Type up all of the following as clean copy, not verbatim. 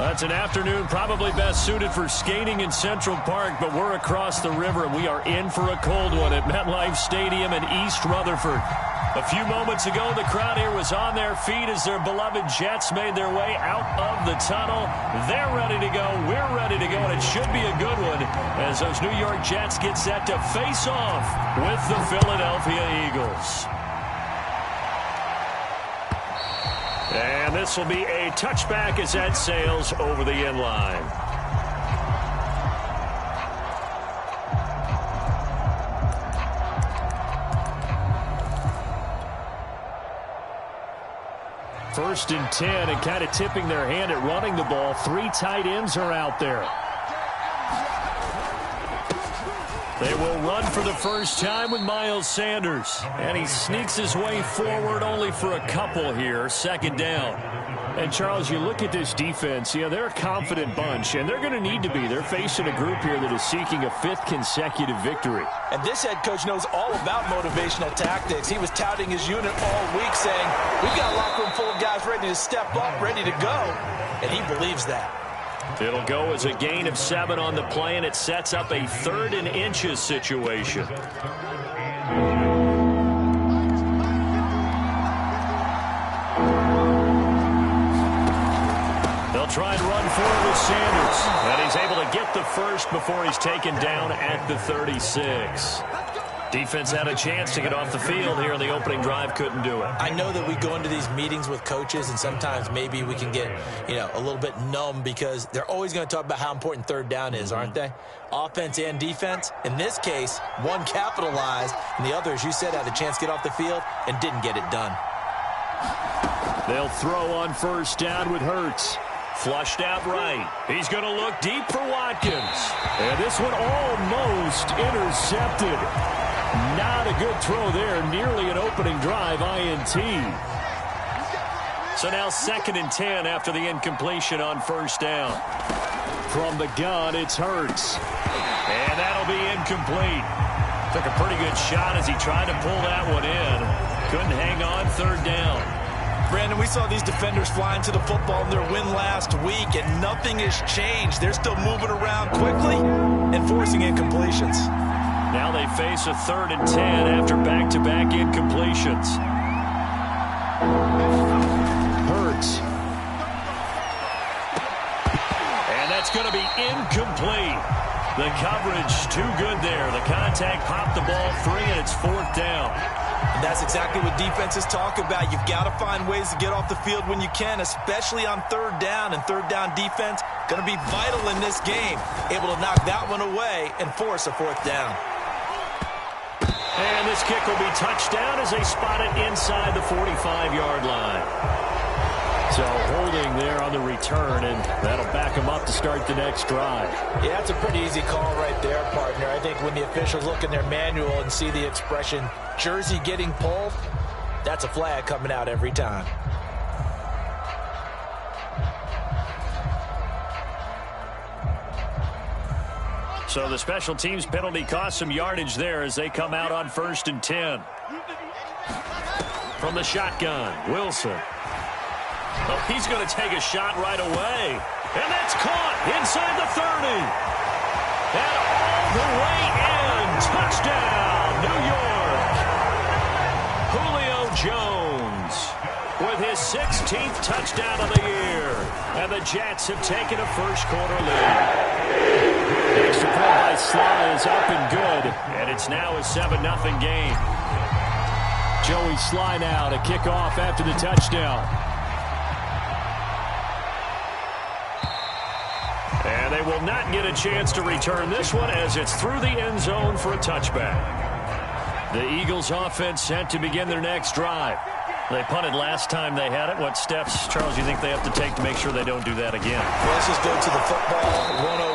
That's an afternoon probably best suited for skating in Central Park, but we're across the river, and we are in for a cold one at MetLife Stadium in East Rutherford. A few moments ago, the crowd here was on their feet as their beloved Jets made their way out of the tunnel. They're ready to go. We're ready to go, and it should be a good one as those New York Jets get set to face off with the Philadelphia Eagles. And this will be a touchback as that sails over the end line. First and 10, and kind of tipping their hand at running the ball. 3 tight ends are out there. They will run for the first time with Miles Sanders. And he sneaks his way forward only for a couple here. Second down. And, Charles, you look at this defense, they're a confident bunch, and they're going to need to be. They're facing a group here that is seeking a 5th consecutive victory. And this head coach knows all about motivational tactics. He was touting his unit all week saying, we've got a locker room full of guys ready to step up, ready to go. And he believes that. It'll go as a gain of 7 on the play, and it sets up a 3rd and inches situation. They'll try and run for it with Sanders. And he's able to get the first before he's taken down at the 36. Defense had a chance to get off the field here on the opening drive, couldn't do it. I know that we go into these meetings with coaches, and sometimes maybe we can get, a little bit numb because they're always going to talk about how important 3rd down is, aren't they? Offense and defense. In this case, one capitalized, and the other, as you said, had a chance to get off the field and didn't get it done. They'll throw on first down with Hurts. Flushed out right. He's going to look deep for Watkins. And this one almost intercepted. Not a good throw there. Nearly an opening drive INT. So now 2nd and 10 after the incompletion on first down. From the gun, it's Hurts. And that'll be incomplete. Took a pretty good shot as he tried to pull that one in. Couldn't hang on 3rd down. Brandon, we saw these defenders flying to the football in their win last week, and nothing has changed. They're still moving around quickly and forcing incompletions. Now they face a 3rd and 10 after back-to-back incompletions. Hurts. And that's going to be incomplete. The coverage too good there. The contact popped the ball free, and it's 4th down. And that's exactly what defenses talk about. You've got to find ways to get off the field when you can, especially on 3rd down. And 3rd down defense going to be vital in this game. Able to knock that one away and force a 4th down. And this kick will be touched down as they spot it inside the 45-yard line. So holding there on the return, and that'll back them up to start the next drive. Yeah, that's a pretty easy call right there, partner. I think when the officials look in their manual and see the expression, jersey getting pulled, that's a flag coming out every time. So the special teams penalty cost some yardage there as they come out on 1st and 10. From the shotgun, Wilson. Oh, he's going to take a shot right away. And that's caught inside the 30. And all the way in. Touchdown, New York. Julio Jones with his 16th touchdown of the year. And the Jets have taken a first-quarter lead. The extra point by Sly is up and good. And it's now a 7-0 game. Joey Sly now to kick off after the touchdown. And they will not get a chance to return this one as it's through the end zone for a touchback. The Eagles offense set to begin their next drive. They punted last time they had it. What steps, Charles, you think they have to take to make sure they don't do that again? Well, let's just go to the football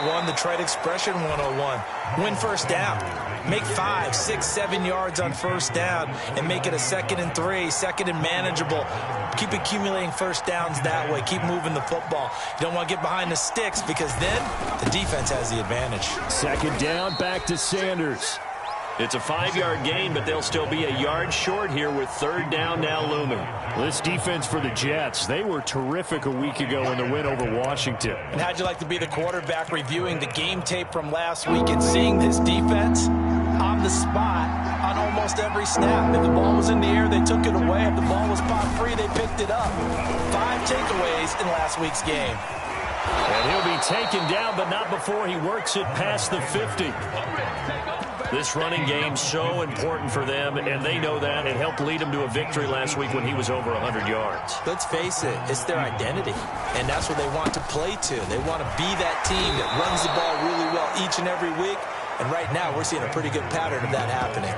101, the trite expression 101. Win first down. Make 5, 6, 7 yards on first down and make it a 2nd and 3, 2nd and manageable. Keep accumulating first downs that way. Keep moving the football. You don't want to get behind the sticks because then the defense has the advantage. 2nd down, back to Sanders. It's a 5-yard gain, but they'll still be a yard short here with third down now looming. This defense for the Jets, they were terrific a week ago in the win over Washington. And how'd you like to be the quarterback reviewing the game tape from last week and seeing this defense on the spot on almost every snap? If the ball was in the air, they took it away. If the ball was pop free, they picked it up. 5 takeaways in last week's game. And he'll be taken down, but not before he works it past the 50. This running game's so important for them, and they know that. It helped lead them to a victory last week when he was over 100 yards. Let's face it, it's their identity, and that's what they want to play to. They want to be that team that runs the ball really well each and every week, and right now we're seeing a pretty good pattern of that happening.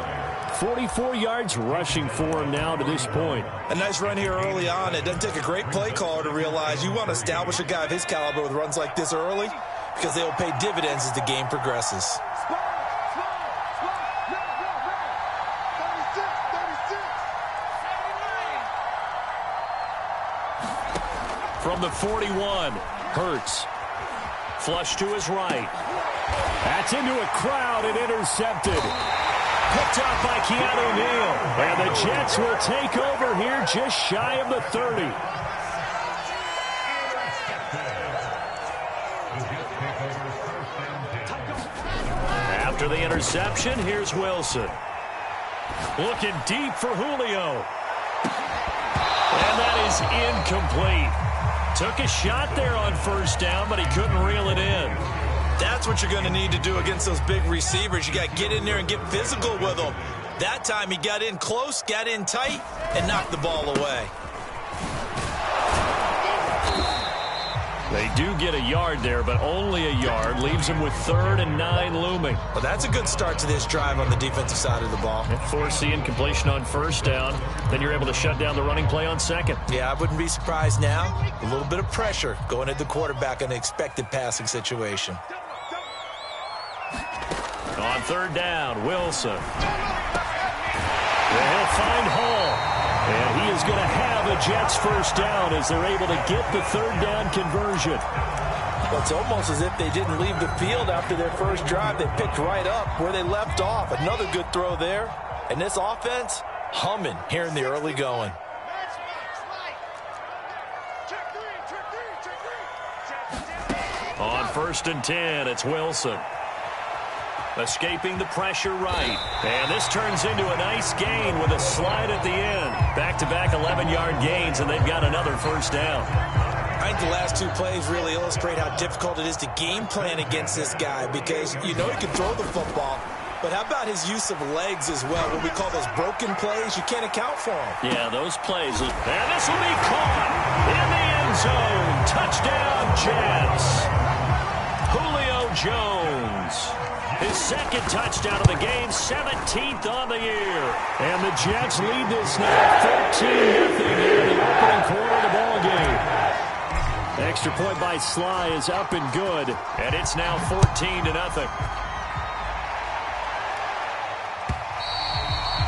44 yards rushing for him now to this point. A nice run here early on. It doesn't take a great play caller to realize you want to establish a guy of his caliber with runs like this early because they will pay dividends as the game progresses. From the 41, Hurts. Flush to his right. That's into a crowd and intercepted. Picked up by Keanu Neal. And the Jets will take over here just shy of the 30. After the interception, here's Wilson. Looking deep for Julio. And that is incomplete. Took a shot there on first down, but he couldn't reel it in. That's what you're going to need to do against those big receivers. You got to get in there and get physical with them. That time he got in close, got in tight, and knocked the ball away. They do get a yard there, but only a yard. Leaves them with 3rd and 9 looming. Well, that's a good start to this drive on the defensive side of the ball. Force the incompletion on first down. Then you're able to shut down the running play on second. Yeah, I wouldn't be surprised now. A little bit of pressure going at the quarterback in an expected passing situation. On 3rd down, Wilson. Well, he'll find Hall. And he is going to have a Jets first down as they're able to get the 3rd down conversion. Well, it's almost as if they didn't leave the field after their first drive. They picked right up where they left off. Another good throw there. And this offense, humming here in the early going. On 1st and 10, it's Wilson. Escaping the pressure right. And this turns into a nice gain with a slide at the end. Back-to-back 11-yard gains, and they've got another first down. I think the last 2 plays really illustrate how difficult it is to game plan against this guy because you know he can throw the football, but how about his use of legs as well? What we call those broken plays, you can't account for them. Yeah, those plays. And this will be caught in the end zone. Touchdown, Jets. Julio Jones. His 2nd touchdown of the game, 17th on the year. And the Jets lead this now 13-0 here in the opening quarter of the ball game. Extra point by Sly is up and good. And it's now 14-0.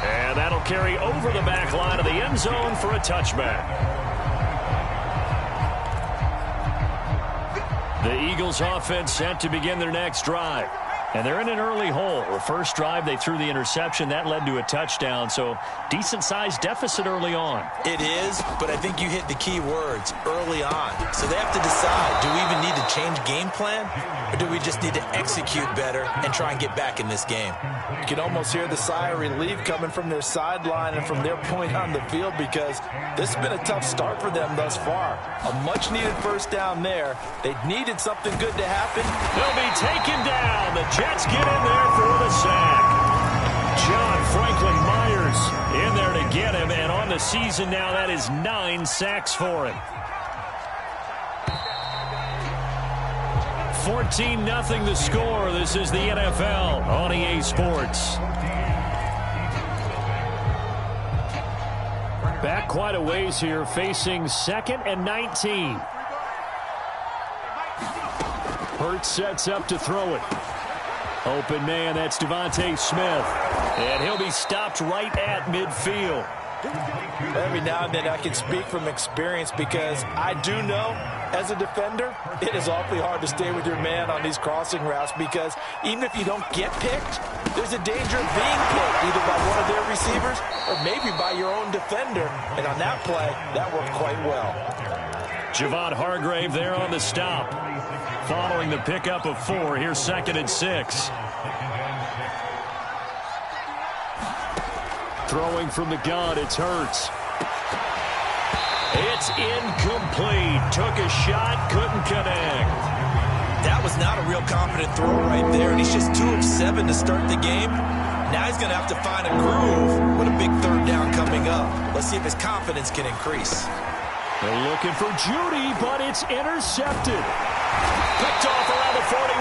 And that'll carry over the back line of the end zone for a touchback. The Eagles offense set to begin their next drive. And they're in an early hole. The first drive, they threw the interception. That led to a touchdown, so decent-sized deficit early on. It is, but I think you hit the key words, early on. So they have to decide, do we even need to change game plan, or do we just need to execute better and try and get back in this game? You can almost hear the sigh of relief coming from their sideline and from their point on the field because this has been a tough start for them thus far. A much-needed first down there. They needed something good to happen. They'll be taken down. The Jets get in there for the sack. John Franklin Myers in there to get him, and on the season now, that is 9 sacks for him. 14-0 the score. This is the NFL on EA Sports. Back quite a ways here, facing 2nd and 19. Hurts sets up to throw it. Open man, that's Devontae Smith. And he'll be stopped right at midfield. Every now and then I can speak from experience because I do know As a defender, it is awfully hard to stay with your man on these crossing routes because even if you don't get picked, there's a danger of being picked either by one of their receivers or maybe by your own defender. And on that play, that worked quite well. Javon Hargrave there on the stop. Following the pickup of 4, here's 2nd and 6. Throwing from the gun, it's Hurts. It's incomplete. Took a shot, couldn't connect. That was not a real confident throw right there, and he's just 2 of 7 to start the game. Now he's going to have to find a groove with a big 3rd down coming up. Let's see if his confidence can increase. They're looking for Judy, but it's intercepted. Picked off around the 41.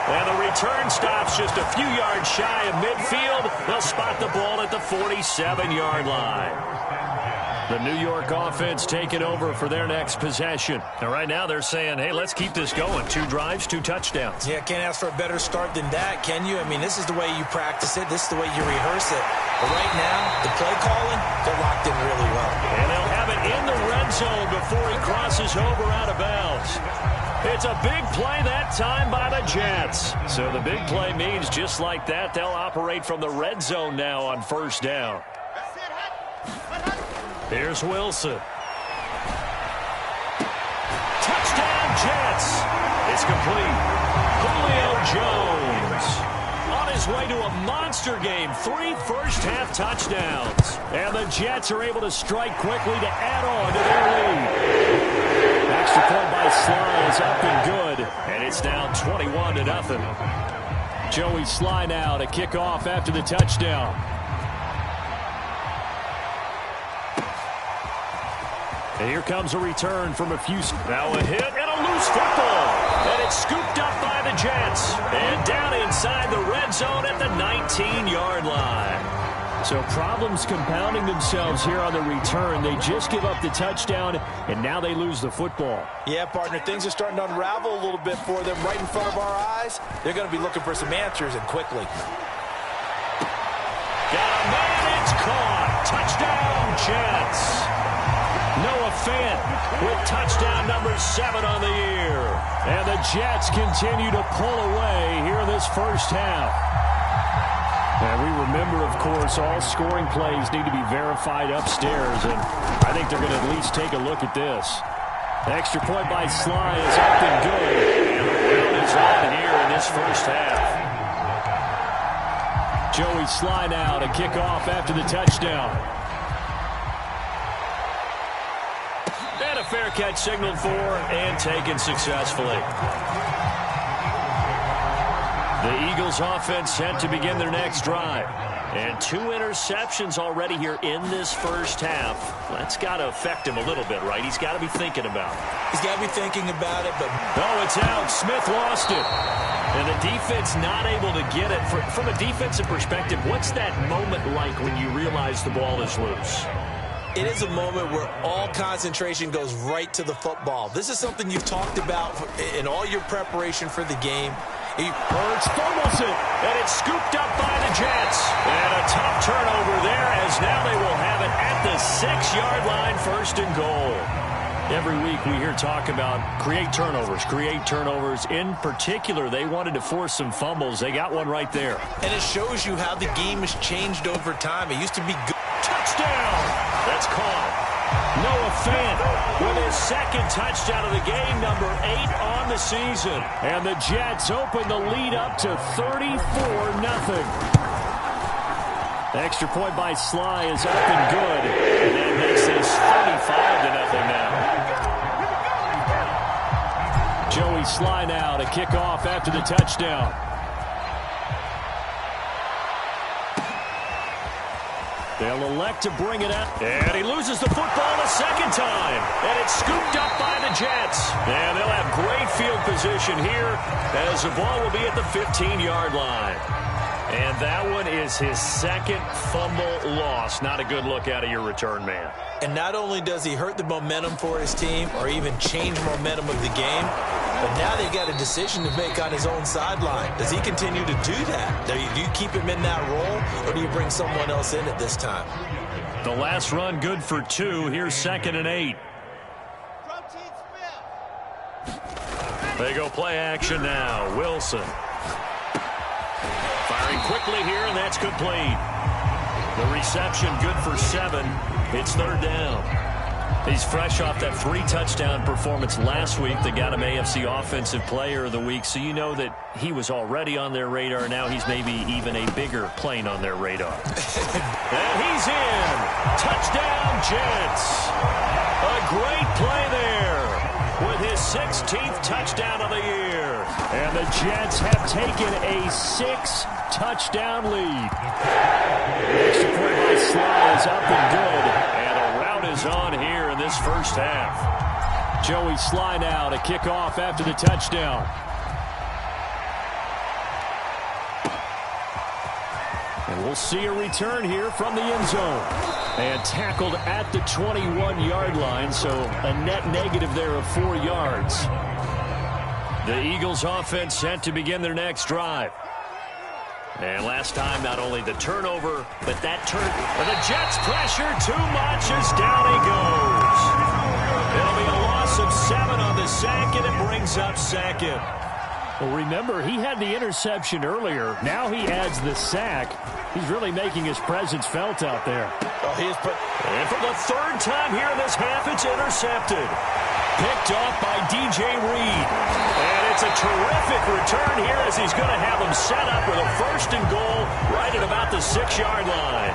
And the return stops just a few yards shy of midfield. They'll spot the ball at the 47-yard line. The New York offense taking over for their next possession. And right now they're saying, hey, let's keep this going. 2 drives, 2 touchdowns. Yeah, can't ask for a better start than that, can you? I mean, this is the way you practice it. This is the way you rehearse it. But right now, the play calling, they're locked in really well. And they'll have it in the red zone before he crosses over out of bounds. It's a big play that time by the Jets. So the big play means just like that, they'll operate from the red zone now on 1st down. Here's Wilson. Touchdown, Jets. It's complete. Julio Jones on his way to a monster game. 3 first-half touchdowns. And the Jets are able to strike quickly to add on to their lead. Extra point by Sly is up and good. And it's now 21-0. Joey Sly now to kick off after the touchdown. And here comes a return from a few. Now a hit and a loose football. And it's scooped up by the Jets. And down inside the red zone at the 19-yard line. So problems compounding themselves here on the return. They just give up the touchdown, and now they lose the football. Yeah, partner, things are starting to unravel a little bit for them right in front of our eyes. They're going to be looking for some answers, and quickly. Got a man, it's caught. Touchdown, Jets. Noah Fant with touchdown number 7 on the year. And the Jets continue to pull away here in this first half. And we remember, of course, all scoring plays need to be verified upstairs, and I think they're going to at least take a look at this. Extra point by Sly is up and good. And the round is on here in this first half. Joey Sly now to kick off after the touchdown. And a fair catch signaled for and taken successfully. The Eagles offense set to begin their next drive. And 2 interceptions already here in this first half. That's got to affect him a little bit, right? He's got to be thinking about it. He's got to be thinking about it, but... Oh, it's out. Smith lost it. And the defense not able to get it. From a defensive perspective, what's that moment like when you realize the ball is loose? It is a moment where all concentration goes right to the football. This is something you've talked about in all your preparation for the game. Hurts fumbles it, and it's scooped up by the Jets. And a tough turnover there, as now they will have it at the 6-yard line, 1st and goal. Every week we hear talk about create turnovers. In particular, they wanted to force some fumbles. They got one right there. And it shows you how the game has changed over time. It used to be good. Touchdown! That's caught. Noah Fant with his 2nd touchdown of the game, number 8 on the season. And the Jets open the lead up to 34-0. The extra point by Sly is up and good. And that makes this 35-0 now. Joey Sly now to kick off after the touchdown. They'll elect to bring it out. And he loses the football a 2nd time. And it's scooped up by the Jets. And they'll have great field position here as the ball will be at the 15-yard line. And that one is his 2nd fumble loss. Not a good look out of your return man. And not only does he hurt the momentum for his team or even change momentum of the game, but now they've got a decision to make on his own sideline. Does he continue to do that? Do you keep him in that role, or do you bring someone else in at this time? The last run good for 2. Here's 2nd and 8. They go play action now. Wilson. Firing quickly here, and that's complete. The reception good for 7. It's 3rd down. He's fresh off that 3-touchdown performance last week that got him AFC Offensive Player of the Week, so you know that he was already on their radar. Now he's maybe even a bigger plane on their radar. And he's in. Touchdown, Jets. A great play there with his 16th touchdown of the year. And the Jets have taken a 6-touchdown lead. Extra point by Sly is up and good. And a rout is on here in this first half. Joey Sly now to kick off after the touchdown. And we'll see a return here from the end zone. And tackled at the 21-yard line, so a net negative there of 4 yards. The Eagles offense set to begin their next drive. And last time, not only the turnover, but that the Jets pressure too much as down he goes. It'll be a loss of 7 on the sack, and it brings up 2nd. Well, remember, he had the interception earlier. Now he adds the sack. He's really making his presence felt out there. Oh, and for the 3rd time here in this half, it's intercepted. Picked off by DJ Reed. And it's a terrific return here as he's going to have him set up with a 1st and goal right at about the 6-yard line.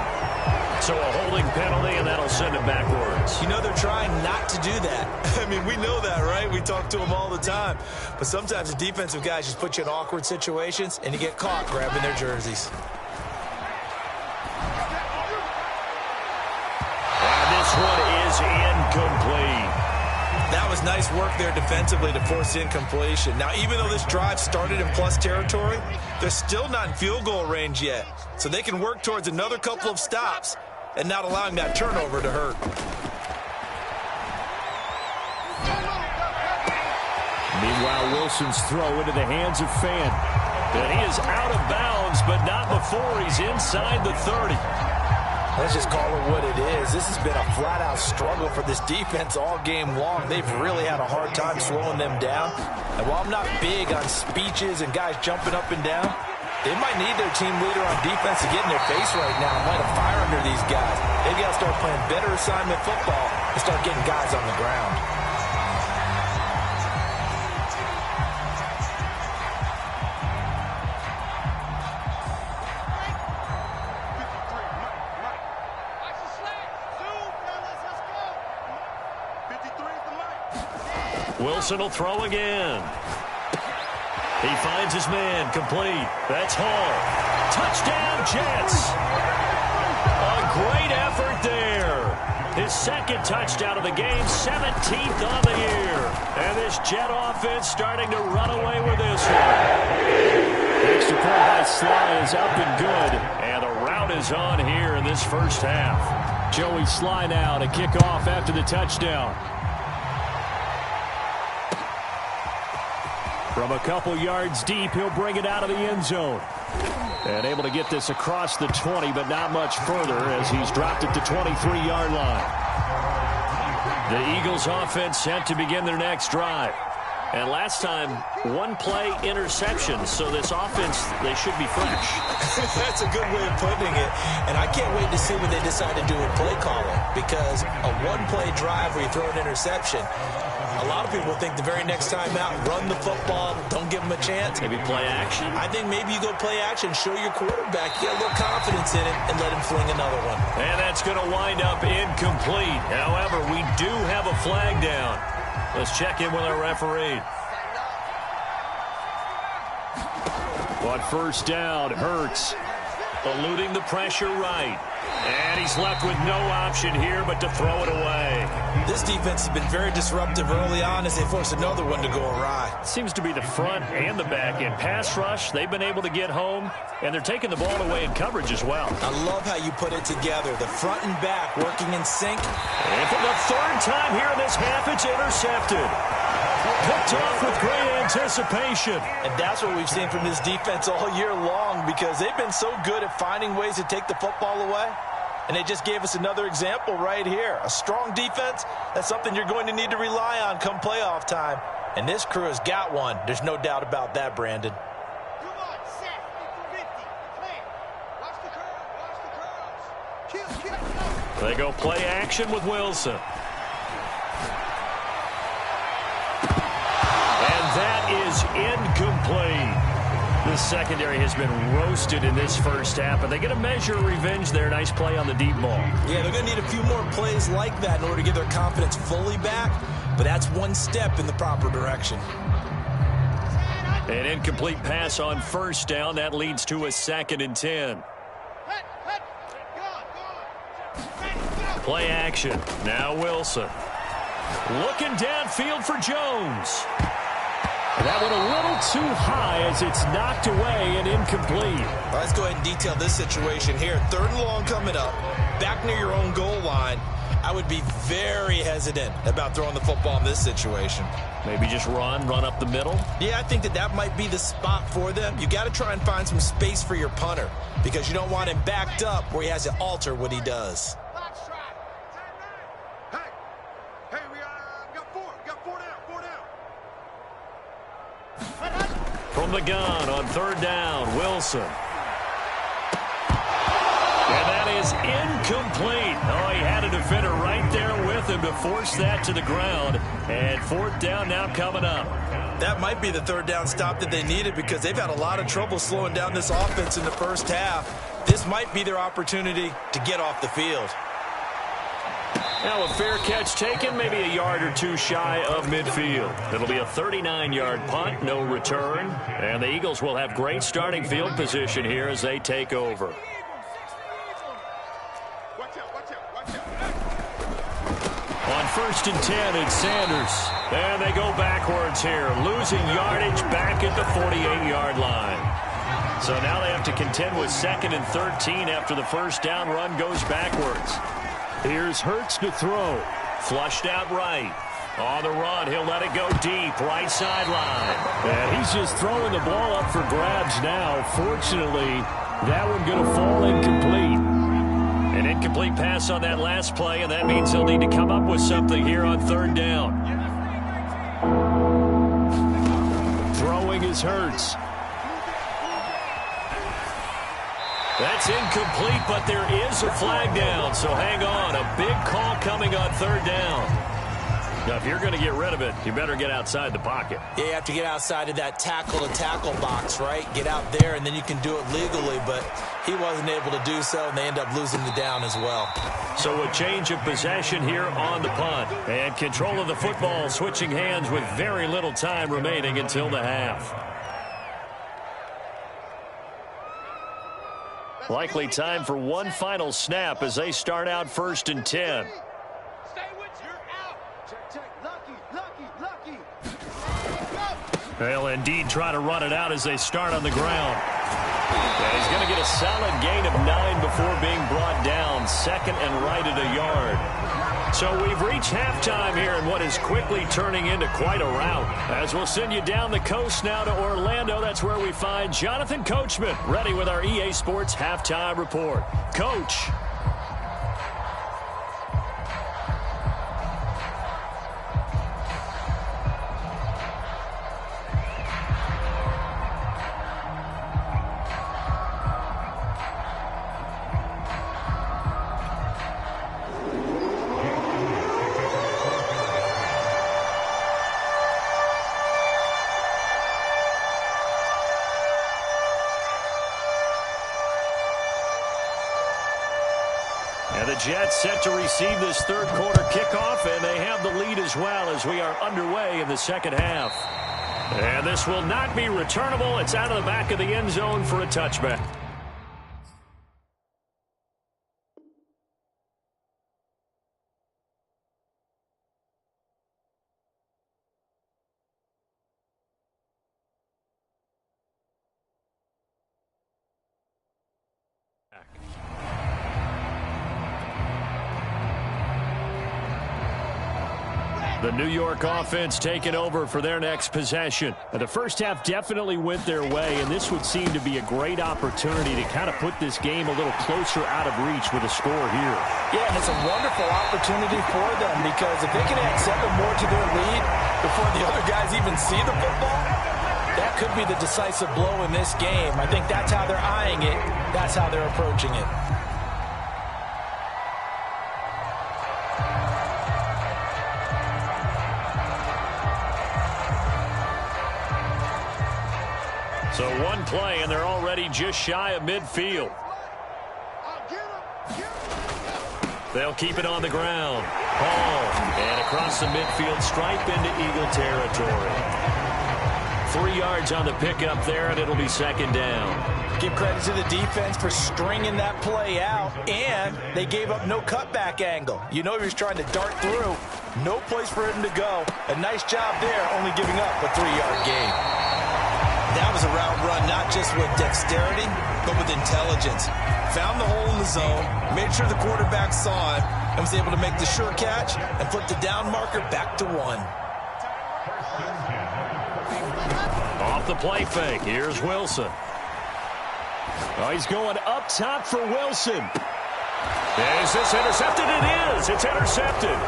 So a holding penalty, and that'll send him backwards. You know they're trying not to do that. I mean, we know that, right? We talk to them all the time. But sometimes the defensive guys just put you in awkward situations, and you get caught grabbing their jerseys. And this one is incomplete. That was nice work there defensively to force incompletion. Now, even though this drive started in plus territory, they're still not in field goal range yet. So they can work towards another couple of stops and not allowing that turnover to hurt. Meanwhile, Wilson's throw into the hands of Fan. And he is out of bounds, but not before he's inside the 30. Let's just call it what it is. This has been a flat-out struggle for this defense all game long. They've really had a hard time slowing them down. And while I'm not big on speeches and guys jumping up and down, they might need their team leader on defense to get in their face right now and light a fire under these guys. They've got to start playing better assignment football and start getting guys on the ground. Wilson will throw again. He finds his man, complete. That's Hall. Touchdown, Jets. A great effort there. His 2nd touchdown of the game, 17th on the year. And this Jet offense starting to run away with this one. Extra point by Sly is up and good. And a rout is on here in this first half. Joey Sly now to kick off after the touchdown. From a couple yards deep, he'll bring it out of the end zone. And able to get this across the 20, but not much further as he's dropped at the 23-yard line. The Eagles offense set to begin their next drive. And last time, 1-play interception. So this offense, they should be fresh. That's a good way of putting it. And I can't wait to see what they decide to do with play calling. Because a 1-play drive where you throw an interception, a lot of people think the very next time out, run the football, don't give them a chance. Maybe play action? I think maybe you go play action, show your quarterback, get a little confidence in it, and let him fling another one. And that's going to wind up incomplete. However, we do have a flag down. Let's check in with our referee. On 1st down, Hurts eluding the pressure right. And he's left with no option here but to throw it away. This defense has been very disruptive early on as they force another one to go awry. Seems to be the front and the back end. Pass rush, they've been able to get home, and they're taking the ball away in coverage as well. I love how you put it together. The front and back working in sync. And for the 3rd time here in this half, it's intercepted. Picked off with great anticipation. And that's what we've seen from this defense all year long because they've been so good at finding ways to take the football away. And they just gave us another example right here. A strong defense, that's something you're going to need to rely on come playoff time. And this crew has got one. There's no doubt about that, Brandon. Come on, set. 50. Clear. Watch the curve. Kill. They go play action with Wilson. And that is incomplete. The secondary has been roasted in this first half, but they get a measure of revenge there. Nice play on the deep ball. Yeah, they're going to need a few more plays like that in order to get their confidence fully back, but that's one step in the proper direction. An incomplete pass on first down. That leads to a 2nd and 10. Play action. Now Wilson. Looking downfield for Jones. That went a little too high as it's knocked away and incomplete. Let's go ahead and detail this situation here. 3rd and long coming up, back near your own goal line. I would be very hesitant about throwing the football in this situation. Maybe just run up the middle? Yeah, I think that might be the spot for them. You got to try and find some space for your punter because you don't want him backed up where he has to alter what he does. From the gun on 3rd down, Wilson. And that is incomplete. Oh, he had a defender right there with him to force that to the ground. And 4th down now coming up. That might be the 3rd down stop that they needed because they've had a lot of trouble slowing down this offense in the first half. This might be their opportunity to get off the field. Now a fair catch taken, maybe a yard or two shy of midfield. It'll be a 39-yard punt, no return. And the Eagles will have great starting field position here as they take over. On 1st and 10, it's Sanders. And they go backwards here, losing yardage back at the 48-yard line. So now they have to contend with 2nd and 13 after the first down run goes backwards. Here's Hurts to throw. Flushed out right. On the run, he'll let it go deep, right sideline. And he's just throwing the ball up for grabs now. Fortunately, that one going to fall incomplete. An incomplete pass on that last play, and that means he'll need to come up with something here on 3rd down. Throwing is Hurts. That's incomplete, but there is a flag down, so hang on. A big call coming on 3rd down. Now, if you're going to get rid of it, you better get outside the pocket. Yeah, you have to get outside of that tackle-to-tackle box, right? Get out there, and then you can do it legally, but he wasn't able to do so, and they end up losing the down as well. So a change of possession here on the punt. And control of the football switching hands with very little time remaining until the half. Likely time for one final snap as they start out 1st and 10. They'll indeed try to run it out as they start on the ground. And he's going to get a solid gain of 9 before being brought down. 2nd and right at a yard. So we've reached halftime here in what is quickly turning into quite a rout. As we'll send you down the coast now to Orlando. That's where we find Jonathan Coachman ready with our EA Sports Halftime Report. Coach. And the Jets set to receive this 3rd quarter kickoff, and they have the lead as well as we are underway in the 2nd half. And this will not be returnable. It's out of the back of the end zone for a touchback. The New York offense taking over for their next possession. The first half definitely went their way, and this would seem to be a great opportunity to kind of put this game a little closer out of reach with a score here. Yeah, and it's a wonderful opportunity for them because if they can add 7 more to their lead before the other guys even see the football, that could be the decisive blow in this game. I think that's how they're eyeing it. That's how they're approaching it. So one play, and they're already just shy of midfield. They'll keep it on the ground. Ball, and across the midfield stripe into Eagle territory. 3 yards on the pickup there, and it'll be second down. Give credit to the defense for stringing that play out, and they gave up no cutback angle. You know he was trying to dart through. No place for him to go. A nice job there, only giving up a 3-yard gain. That was a route run not just with dexterity, but with intelligence. Found the hole in the zone, made sure the quarterback saw it, and was able to make the sure catch and flip the down marker back to 1. Off the play fake, here's Wilson. Oh, he's going up top for Wilson. Is this intercepted? It is. It's intercepted.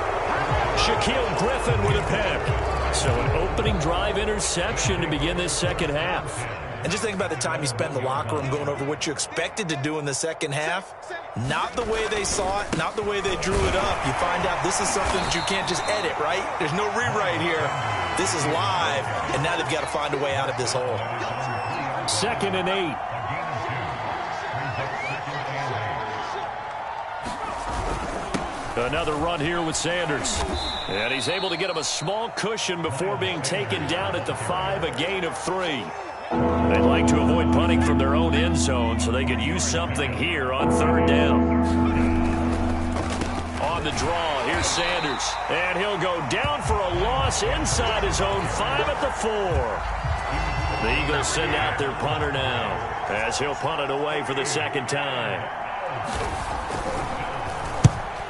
Shaquille Griffin with a pick. So an opening drive interception to begin this second half. And just think about the time you spent in the locker room going over what you expected to do in the second half. Not the way they saw it, not the way they drew it up. You find out this is something that you can't just edit, right? There's no rewrite here. This is live, and now they've got to find a way out of this hole. 2nd and 8. Another run here with Sanders. And he's able to get him a small cushion before being taken down at the 5, a gain of 3. They'd like to avoid punting from their own end zone so they could use something here on 3rd down. On the draw, here's Sanders. And he'll go down for a loss inside his own 5 at the 4. The Eagles send out their punter now as he'll punt it away for the 2nd time.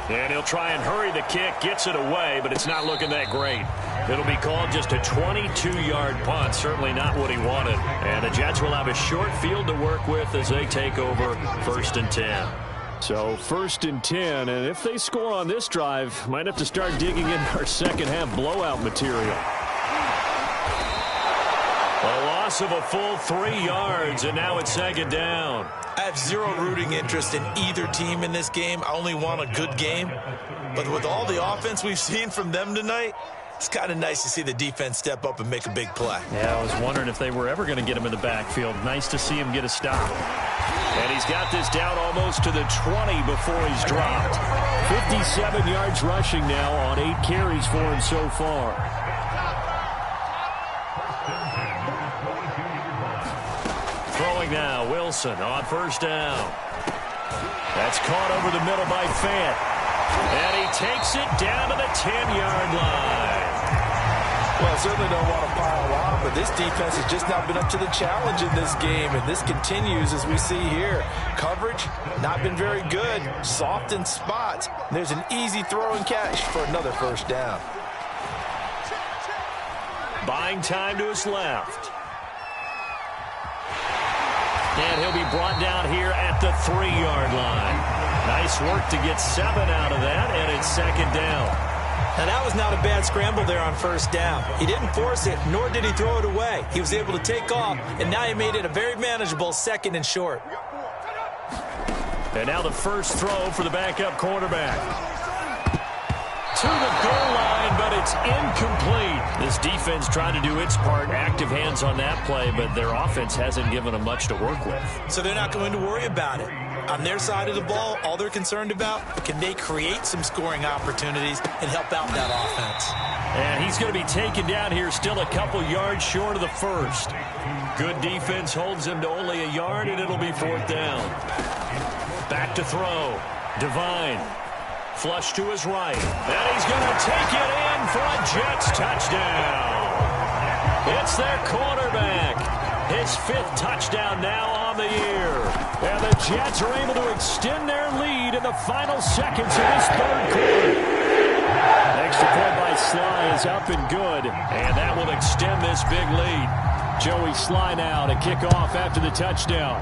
And he'll try and hurry the kick, gets it away, but it's not looking that great. It'll be called just a 22-yard punt, certainly not what he wanted. And the Jets will have a short field to work with as they take over 1st and 10. So 1st and 10, and if they score on this drive, might have to start digging in our second half blowout material. A loss of a full 3 yards, and now it's 2nd down. I have zero rooting interest in either team in this game. I only want a good game. But with all the offense we've seen from them tonight, it's kind of nice to see the defense step up and make a big play. Yeah, I was wondering if they were ever going to get him in the backfield. Nice to see him get a stop. And he's got this down almost to the 20 before he's dropped. 57 yards rushing now on 8 carries for him so far. Throwing now, Wilson on 1st down. That's caught over the middle by Fant. And he takes it down to the 10-yard line. Well, certainly don't want to pile on, but this defense has just not been up to the challenge in this game, and this continues as we see here. Coverage, not been very good. Soft in spots. There's an easy throw and catch for another 1st down. Buying time to his left. And he'll be brought down here at the 3-yard line. Nice work to get 7 out of that, and it's 2nd down. Now, that was not a bad scramble there on 1st down. He didn't force it, nor did he throw it away. He was able to take off, and now he made it a very manageable 2nd and short. And now the first throw for the backup quarterback. To the goal line, but it's incomplete. This defense trying to do its part. Active hands on that play, but their offense hasn't given them much to work with. So they're not going to worry about it. On their side of the ball, all they're concerned about, can they create some scoring opportunities and help out that offense? And he's going to be taken down here still a couple yards short of the 1st. Good defense holds him to only a yard, and it'll be 4th down. Back to throw. Devine. Flush to his right. And he's going to take it in for a Jets touchdown. It's their quarterback. His 5th touchdown now on the year. And the Jets are able to extend their lead in the final seconds of this 3rd quarter. Extra point by Sly is up and good. And that will extend this big lead. Joey Sly now to kick off after the touchdown.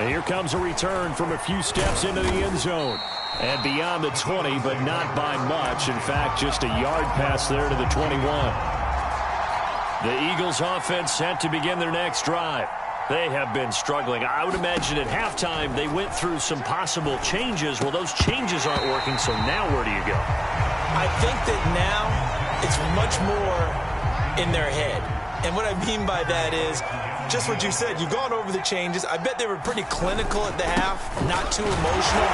And here comes a return from a few steps into the end zone. And beyond the 20, but not by much. In fact, just a yard pass there to the 21. The Eagles offense set to begin their next drive. They have been struggling. I would imagine at halftime they went through some possible changes. Well, those changes aren't working, so now where do you go? I think that now it's much more in their head. And what I mean by that is just what you said. You've gone over the changes. I bet they were pretty clinical at the half, not too emotional.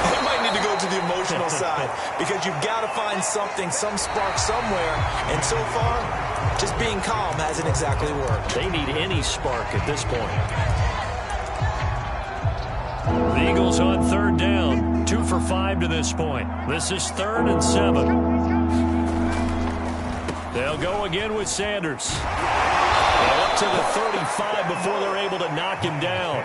They might need to go to the emotional side because you've got to find something, some spark somewhere. And so far, just being calm hasn't exactly worked. They need any spark at this point. The Eagles on third down. 2 for 5 to this point. This is 3rd and 7. They'll go again with Sanders. Up to the 35 before they're able to knock him down.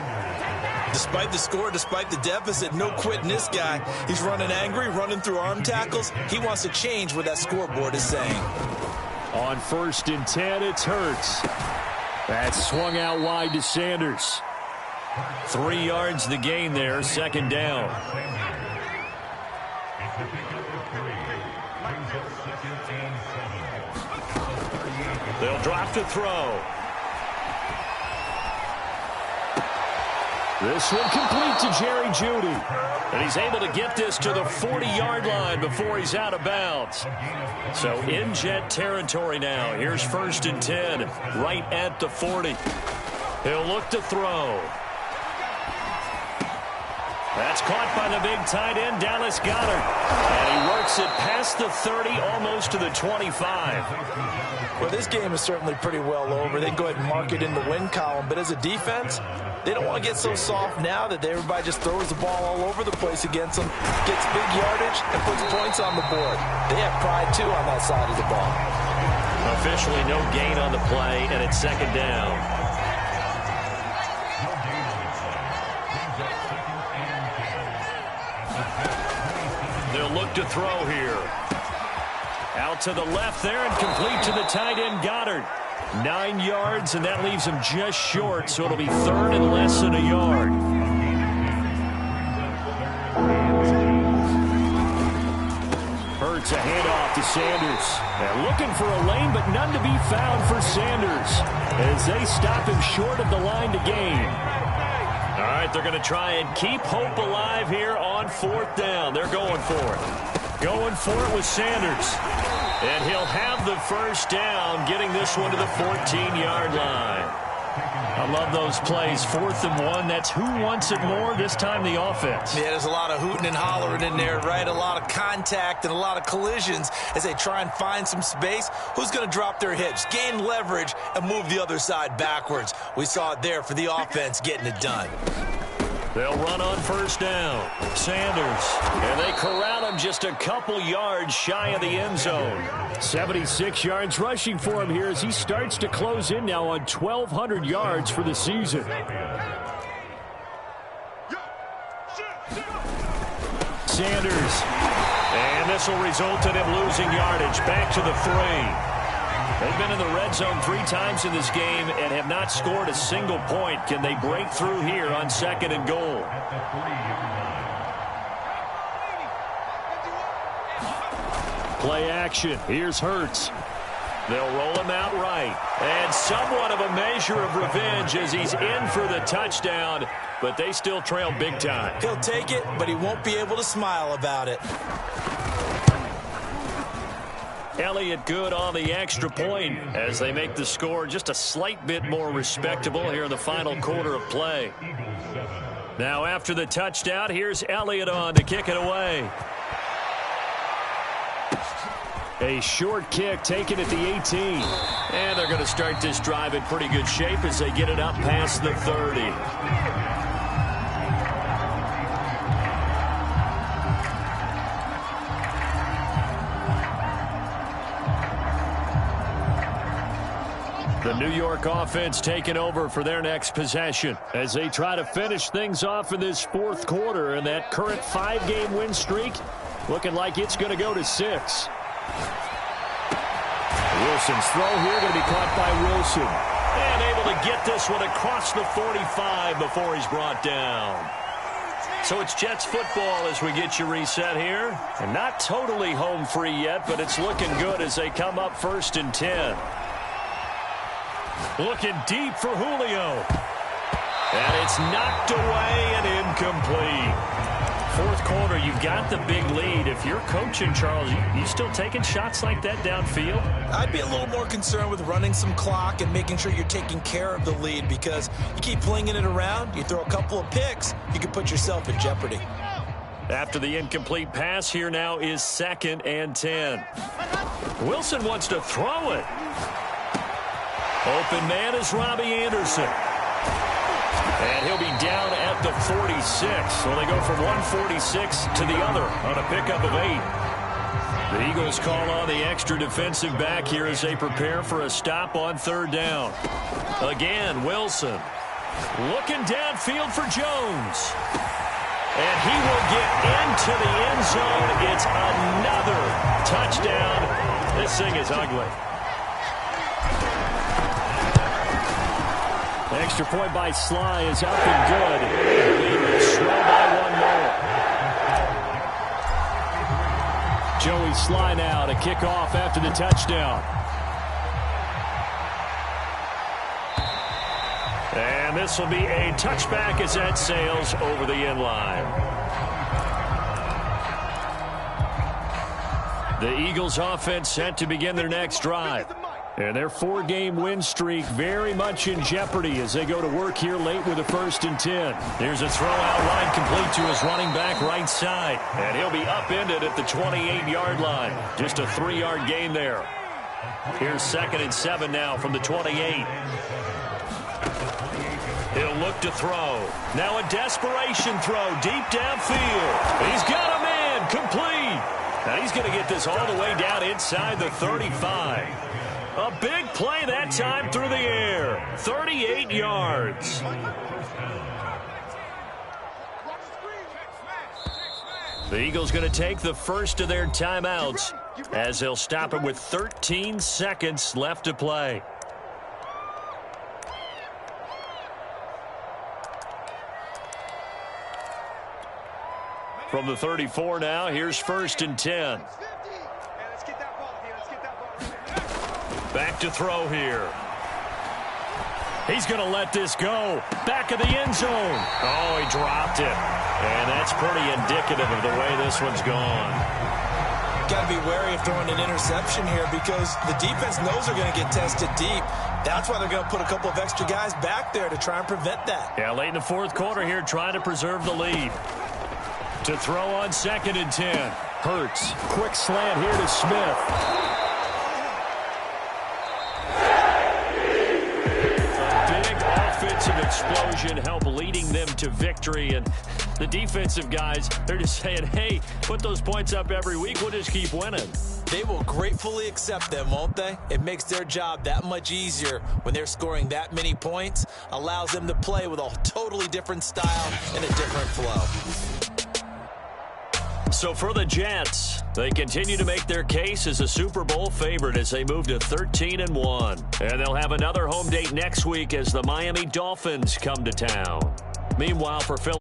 Despite the score, despite the deficit, no quitting this guy. He's running angry, running through arm tackles. He wants to change what that scoreboard is saying. On 1st and 10, it's Hurts. That's swung out wide to Sanders. 3 yards the gain there, 2nd down. They'll drop to throw. This one complete to Jerry Jeudy. And he's able to get this to the 40-yard line before he's out of bounds. So in Jet territory now. Here's 1st and 10, right at the 40. He'll look to throw. That's caught by the big tight end, Dallas Goedert. And he works it past the 30, almost to the 25. Well, this game is certainly pretty well over. They can go ahead and mark it in the win column. But as a defense, they don't want to get so soft now that everybody just throws the ball all over the place against them, gets big yardage, and puts points on the board. They have pride, too, on that side of the ball. Officially no gain on the play, and it's 2nd down. They'll look to throw here. Out to the left there and complete to the tight end, Goddard. 9 yards, and that leaves him just short, so it'll be 3rd and less than a yard. Hurts a handoff to Sanders. They're looking for a lane, but none to be found for Sanders as they stop him short of the line to gain. All right, they're going to try and keep hope alive here on 4th down. They're going for it. Going for it with Sanders. And he'll have the 1st down, getting this one to the 14-yard line. I love those plays. 4th and 1. That's who wants it more, this time the offense. Yeah, there's a lot of hooting and hollering in there, right? A lot of contact and a lot of collisions as they try and find some space. Who's going to drop their hips, gain leverage, and move the other side backwards? We saw it there for the offense getting it done. They'll run on 1st down. Sanders. And they corral him just a couple yards shy of the end zone. 76 yards rushing for him here as he starts to close in now on 1,200 yards for the season. Sanders. And this will result in him losing yardage. Back to the 3. They've been in the red zone 3 times in this game and have not scored a single point. Can they break through here on 2nd and goal? Play action. Here's Hurts. They'll roll him out right. And somewhat of a measure of revenge as he's in for the touchdown, but they still trail big time. He'll take it, but he won't be able to smile about it. Elliott good on the extra point as they make the score just a slight bit more respectable here in the final quarter of play. Now after the touchdown, here's Elliott on to kick it away. A short kick taken at the 18. And they're going to start this drive in pretty good shape as they get it up past the 30. The New York offense taking over for their next possession as they try to finish things off in this fourth quarter, and that current 5-game win streak looking like it's going to go to 6. Wilson's throw here going to be caught by Wilson. And able to get this one across the 45 before he's brought down. So it's Jets football as we get you reset here. And not totally home free yet, but it's looking good as they come up 1st and 10. Looking deep for Julio. And it's knocked away and incomplete. Fourth quarter, you've got the big lead. If you're coaching, Charles, you still taking shots like that downfield? I'd be a little more concerned with running some clock and making sure you're taking care of the lead, because you keep flinging it around, you throw a couple of picks, you can put yourself in jeopardy. After the incomplete pass, here now is 2nd and 10. Wilson wants to throw it. Open man is Robbie Anderson. And he'll be down at the 46. So they go from 146 to the other on a pickup of 8. The Eagles call on the extra defensive back here as they prepare for a stop on 3rd down. Again, Wilson looking downfield for Jones. And he will get into the end zone. It's another touchdown. This thing is ugly. Extra point by Sly is up and good. Slow by 1 more. Joey Sly now to kick off after the touchdown. And this will be a touchback as that sails over the end line. The Eagles offense set to begin their next drive. And their 4-game win streak very much in jeopardy as they go to work here late with a 1st and 10. Here's a throw out line complete to his running back right side. And he'll be upended at the 28-yard line. Just a 3-yard gain there. Here's 2nd and 7 now from the 28. He'll look to throw. Now a desperation throw deep downfield. He's got a man complete. Now he's going to get this all the way down inside the 35. A big play that time through the air. 38 yards. The Eagles going to take the first of their timeouts as they'll stop it with 13 seconds left to play. From the 34 now, here's 1st and 10. Back to throw here. He's going to let this go. Back of the end zone. Oh, he dropped it. And that's pretty indicative of the way this one's gone. Got to be wary of throwing an interception here, because the defense knows they're going to get tested deep. That's why they're going to put a couple of extra guys back there to try and prevent that. Yeah, late in the fourth quarter here, trying to preserve the lead. To throw on 2nd and 10. Hurts. Quick slant here to Smith. Explosion help leading them to victory, and the defensive guys, they're just saying, hey, put those points up every week, we'll just keep winning. They will gratefully accept them, won't they? It makes their job that much easier when they're scoring that many points. Allows them to play with a totally different style and a different flow. So for the Jets, they continue to make their case as a Super Bowl favorite as they move to 13-1. And they'll have another home date next week as the Miami Dolphins come to town. Meanwhile, for Phil.